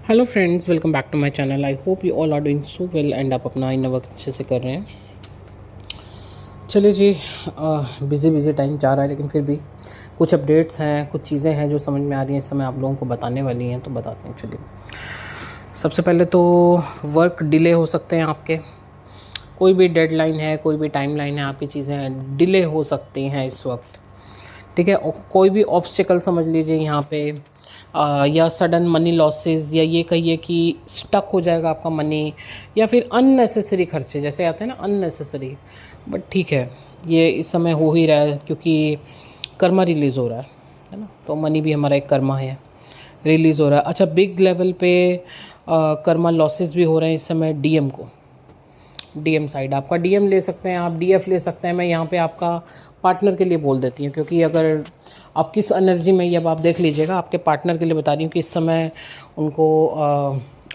Hello friends, welcome back to my channel. I hope you all are doing so well and आप अपना inner work अच्छे से कर रहे हैं। चलिए जी, बिज़ी बिज़ी टाइम जा रहा है, लेकिन फिर भी कुछ अपडेट्स हैं, कुछ चीज़ें हैं जो समझ में आ रही हैं इस समय आप लोगों को बताने वाली हैं, तो बताते हैं। चलिए, सबसे पहले तो वर्क डिले हो सकते हैं आपके। कोई भी डेडलाइन है, कोई भी टाइमलाइन है, आपकी चीज़ें डिले हो सकती हैं इस वक्त। ठीक है, कोई भी ऑब्स्टिकल समझ लीजिए यहाँ पे, या सडन मनी लॉसेस, या ये कहिए कि स्टक हो जाएगा आपका मनी, या फिर अननेसेसरी खर्चे जैसे आते हैं ना, अननेसेसरी। बट ठीक है, ये इस समय हो ही रहा है क्योंकि कर्मा रिलीज़ हो रहा है ना, तो मनी भी हमारा एक कर्मा है, रिलीज़ हो रहा है। अच्छा, बिग लेवल पे कर्मा लॉसेस भी हो रहे हैं इस समय डीएम को। डीएम साइड आपका डीएम ले सकते हैं, आप डीएफ ले सकते हैं। मैं यहाँ पे आपका पार्टनर के लिए बोल देती हूँ, क्योंकि अगर आप किस एनर्जी में, ये अब आप देख लीजिएगा, आपके पार्टनर के लिए बता रही हूँ कि इस समय उनको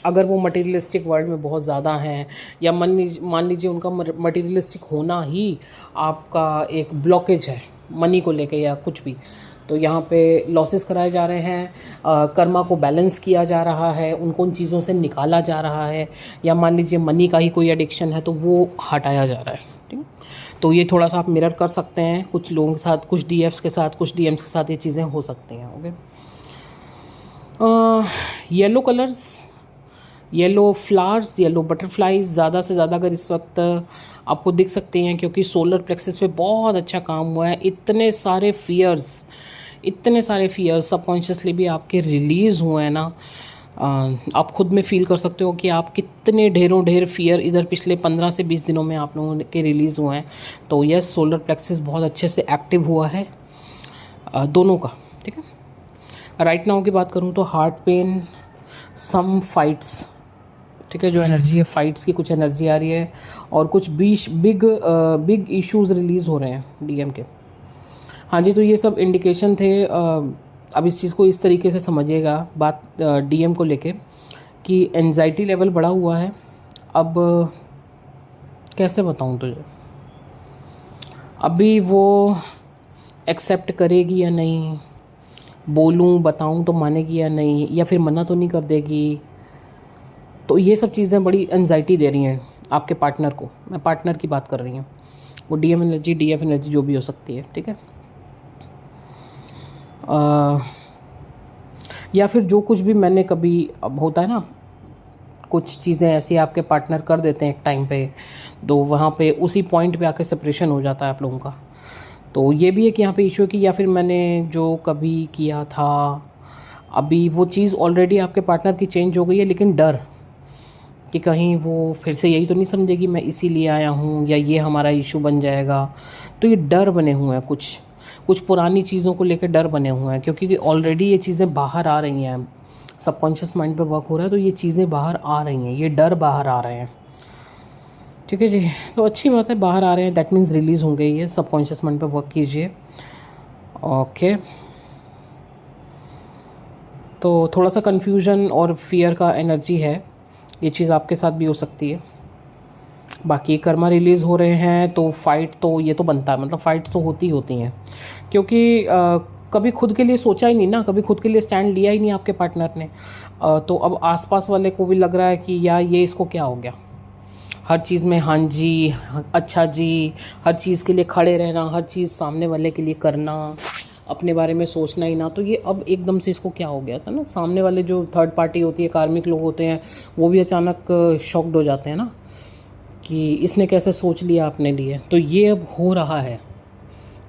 अगर वो मटेरियलिस्टिक वर्ल्ड में बहुत ज़्यादा हैं, या मान लीजिए उनका मटेरियलिस्टिक होना ही आपका एक ब्लॉकेज है मनी को लेके या कुछ भी, तो यहाँ पे लॉसेस कराए जा रहे हैं, कर्मा को बैलेंस किया जा रहा है, उनको उन चीज़ों से निकाला जा रहा है, या मान लीजिए मनी का ही कोई एडिक्शन है तो वो हटाया जा रहा है। ठीक है, तो ये थोड़ा सा आप मिरर कर सकते हैं कुछ लोगों के साथ, कुछ डीएफ्स के साथ, कुछ डीएम्स के साथ ये चीज़ें हो सकती हैं। Okay, yellow colours, yellow flowers, yellow butterflies ज़्यादा से ज़्यादा अगर इस वक्त आपको दिख सकती हैं, क्योंकि सोलर प्लेक्सिस पे बहुत अच्छा काम हुआ है। इतने सारे फियर्स सबकॉन्शियसली भी आपके रिलीज़ हुए हैं ना, आप खुद में फील कर सकते हो कि आप कितने ढेरों ढेर फियर इधर पिछले 15 से 20 दिनों में आप लोगों के रिलीज़ हुए हैं। तो यस, सोलर प्लेक्सिस बहुत अच्छे से एक्टिव हुआ है दोनों का। ठीक है, राइट नाउ की बात करूँ तो हार्ट पेन, सम फाइट्स, ठीक है, जो एनर्जी है फाइट्स की कुछ एनर्जी आ रही है, और कुछ बिग इश्यूज़ रिलीज़ हो रहे हैं डीएम के। हाँ जी, तो ये सब इंडिकेशन थे। अब इस चीज़ को इस तरीके से समझिएगा बात डीएम को लेके, कि एंजाइटी लेवल बढ़ा हुआ है। अब कैसे बताऊँ तुझे, अभी वो एक्सेप्ट करेगी या नहीं, बोलूँ बताऊँ तो मानेगी या नहीं, या फिर मना तो नहीं कर देगी। तो ये सब चीज़ें बड़ी एंजाइटी दे रही हैं आपके पार्टनर को। मैं पार्टनर की बात कर रही हूँ, वो डीएम एनर्जी, डीएफ एनर्जी जो भी हो सकती है। ठीक है, या फिर जो कुछ भी मैंने कभी, अब होता है ना कुछ चीज़ें ऐसी आपके पार्टनर कर देते हैं एक टाइम पे, तो वहाँ पे उसी पॉइंट पे आके सेपरेशन हो जाता है आप लोगों का। तो ये भी है कि यहाँ पे इशू है कि या फिर मैंने जो कभी किया था, अभी वो चीज़ ऑलरेडी आपके पार्टनर की चेंज हो गई है, लेकिन डर कि कहीं वो फिर से यही तो नहीं समझेगी मैं इसीलिए आया हूँ, या ये हमारा इशू बन जाएगा। तो ये डर बने हुए हैं, कुछ कुछ पुरानी चीज़ों को लेकर डर बने हुए हैं, क्योंकि ऑलरेडी ये चीज़ें बाहर आ रही हैं, सबकॉन्शियस माइंड पे वर्क हो रहा है, तो ये चीज़ें बाहर आ रही हैं, ये डर बाहर आ रहे हैं। ठीक है जी, तो अच्छी बात है, बाहर आ रहे हैं, दैट मीन्स रिलीज़ होंगे। ये सबकॉन्शियस माइंड पे वर्क कीजिए। ओके, तो थोड़ा सा कन्फ्यूजन और फियर का एनर्जी है, ये चीज़ आपके साथ भी हो सकती है। बाकी कर्मा रिलीज़ हो रहे हैं, तो फाइट तो ये तो बनता है, मतलब फाइट्स तो होती हैं, क्योंकि कभी खुद के लिए सोचा ही नहीं ना, कभी खुद के लिए स्टैंड लिया ही नहीं आपके पार्टनर ने। तो अब आसपास वाले को भी लग रहा है कि यार ये इसको क्या हो गया, हर चीज़ में हाँ जी, अच्छा जी, हर चीज़ के लिए खड़े रहना, हर चीज़ सामने वाले के लिए करना, अपने बारे में सोचना ही ना। तो ये अब एकदम से इसको क्या हो गया था ना, सामने वाले जो थर्ड पार्टी होती है, कार्मिक लोग होते हैं, वो भी अचानक शॉक्ड हो जाते हैं ना, कि इसने कैसे सोच लिया अपने लिए। तो ये अब हो रहा है,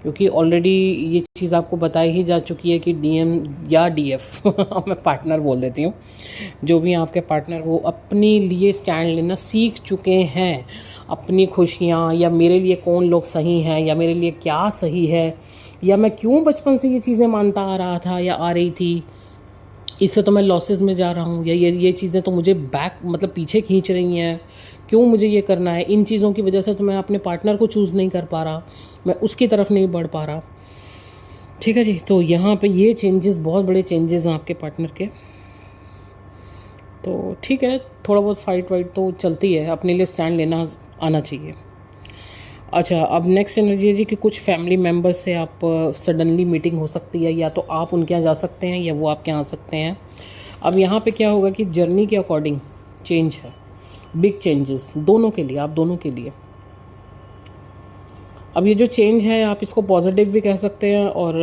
क्योंकि ऑलरेडी ये चीज़ आपको बताई ही जा चुकी है कि डीएम या डीएफ मैं पार्टनर बोल देती हूँ, जो भी आपके पार्टनर वो अपने लिए स्टैंड लेना सीख चुके हैं। अपनी खुशियाँ, या मेरे लिए कौन लोग सही हैं, या मेरे लिए क्या सही है, या मैं क्यों बचपन से ये चीज़ें मानता आ रहा था या आ रही थी, इससे तो मैं लॉसेस में जा रहा हूँ, या ये चीज़ें तो मुझे बैक मतलब पीछे खींच रही हैं, क्यों मुझे ये करना है। इन चीज़ों की वजह से तो मैं अपने पार्टनर को चूज़ नहीं कर पा रहा, मैं उसकी तरफ नहीं बढ़ पा रहा। ठीक है जी, तो यहाँ पे ये चेंजेस, बहुत बड़े चेंजेस हैं आपके पार्टनर के। तो ठीक है, थोड़ा बहुत फाइट वाइट तो चलती है, अपने लिए स्टैंड लेना आना चाहिए। अच्छा, अब नेक्स्ट एनर्जी है जी कि कुछ फैमिली मेम्बर्स से आप सडनली मीटिंग हो सकती है, या तो आप उनके यहाँ जा सकते हैं या वो आपके यहाँ आ सकते हैं। अब यहाँ पे क्या होगा कि जर्नी के अकॉर्डिंग चेंज है, बिग चेंजेस दोनों के लिए, आप दोनों के लिए। अब ये जो चेंज है आप इसको पॉजिटिव भी कह सकते हैं, और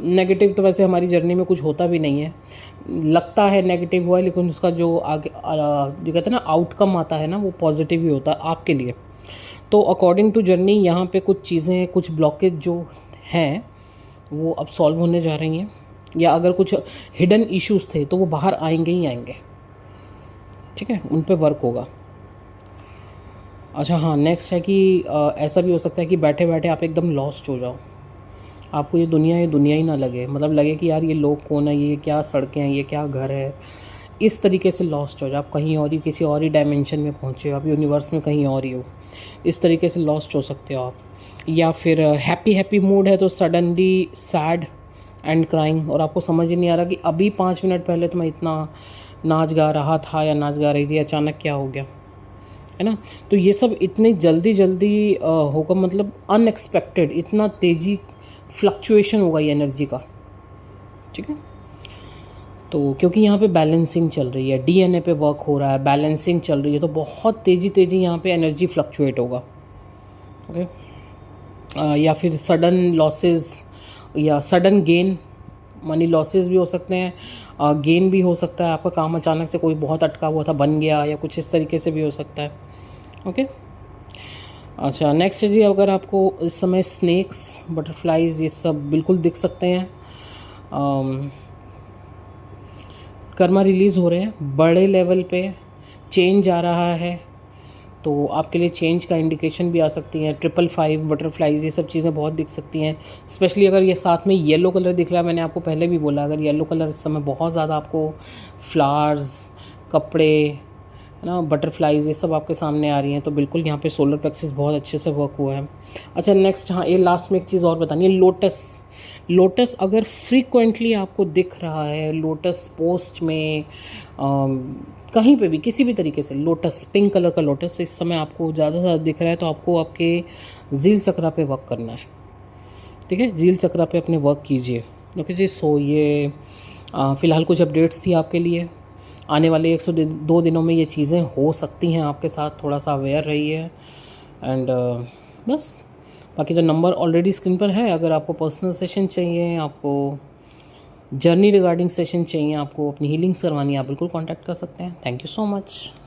नेगेटिव तो वैसे हमारी जर्नी में कुछ होता भी नहीं है, लगता है नेगेटिव हुआ है, लेकिन उसका जो आगे जो कहते हैं ना आउटकम आता है ना, वो पॉजिटिव ही होता है आपके लिए। तो अकॉर्डिंग टू जर्नी यहाँ पे कुछ चीज़ें, कुछ ब्लॉकेज जो हैं वो अब सॉल्व होने जा रही हैं, या अगर कुछ हिडन इश्यूज थे तो वो बाहर आएंगे ही आएंगे, ठीक है, उन पे वर्क होगा। अच्छा हाँ, नेक्स्ट है कि ऐसा भी हो सकता है कि बैठे बैठे आप एकदम लॉस्ट हो जाओ, आपको ये दुनिया ही ना लगे, मतलब लगे कि यार ये लोग कौन है, ये क्या सड़कें हैं, ये क्या घर है, इस तरीके से लॉस्ट हो जाओ, आप कहीं और ही, किसी और ही डायमेंशन में पहुँचे हो, आप यूनिवर्स में कहीं और ही हो, इस तरीके से लॉस्ट हो सकते हो आप। या फिर हैप्पी मूड है तो सडनली सैड एंड क्राइंग, और आपको समझ ही नहीं आ रहा कि अभी 5 मिनट पहले तो मैं इतना नाच गा रहा था या नाच गा रही थी, अचानक क्या हो गया, है ना। तो ये सब इतनी जल्दी होगा, मतलब अनएक्सपेक्टेड, इतना तेज़ी फ्लक्चुएशन होगा ये एनर्जी का, ठीक है। तो क्योंकि यहाँ पे बैलेंसिंग चल रही है, डीएनए पे वर्क हो रहा है, बैलेंसिंग चल रही है, तो बहुत तेज़ी यहाँ पे एनर्जी फ्लक्चुएट होगा, ओके। या फिर सडन लॉसेस या सडन गेन, मनी लॉसेस भी हो सकते हैं, गेन भी हो सकता है, आपका काम अचानक से कोई बहुत अटका हुआ था बन गया, या कुछ इस तरीके से भी हो सकता है, ओके। अच्छा नेक्स्ट है जी, अगर आपको इस समय स्नेक्स, बटरफ्लाइज ये सब बिल्कुल दिख सकते हैं, कर्मा रिलीज़ हो रहे हैं बड़े लेवल पे, चेंज आ रहा है, तो आपके लिए चेंज का इंडिकेशन भी आ सकती हैं। 555 बटरफ्लाइज ये सब चीज़ें बहुत दिख सकती हैं, स्पेशली अगर ये साथ में येलो कलर दिख रहा है, मैंने आपको पहले भी बोला, अगर येलो कलर इस समय बहुत ज़्यादा आपको फ्लावर्स, कपड़े, है ना, बटरफ्लाइज ये सब आपके सामने आ रही हैं, तो बिल्कुल यहाँ पे सोलर प्लेक्सिस बहुत अच्छे से वर्क हुआ है। अच्छा नेक्स्ट, हाँ ये लास्ट में एक चीज़ और बतानी है, लोटस अगर फ्रीक्वेंटली आपको दिख रहा है, लोटस पोस्ट में कहीं पे भी किसी भी तरीके से लोटस, पिंक कलर का लोटस इस समय आपको ज़्यादा से ज़्यादा दिख रहा है, तो आपको आपके झील चक्रा पे वर्क करना है, ठीक है, झील चक्रा पे अपने वर्क कीजिए, ओके जी। सो ये फ़िलहाल कुछ अपडेट्स थी आपके लिए, आने वाले 102 दिनों में ये चीज़ें हो सकती हैं आपके साथ, थोड़ा सा अवेयर रहिए, एंड बस बाकी तो नंबर ऑलरेडी स्क्रीन पर है, अगर आपको पर्सनल सेशन चाहिए, आपको जर्नी रिगार्डिंग सेशन चाहिए, आपको अपनी हीलिंग्स करवानी है, आप बिल्कुल कांटेक्ट कर सकते हैं। Thank you so much.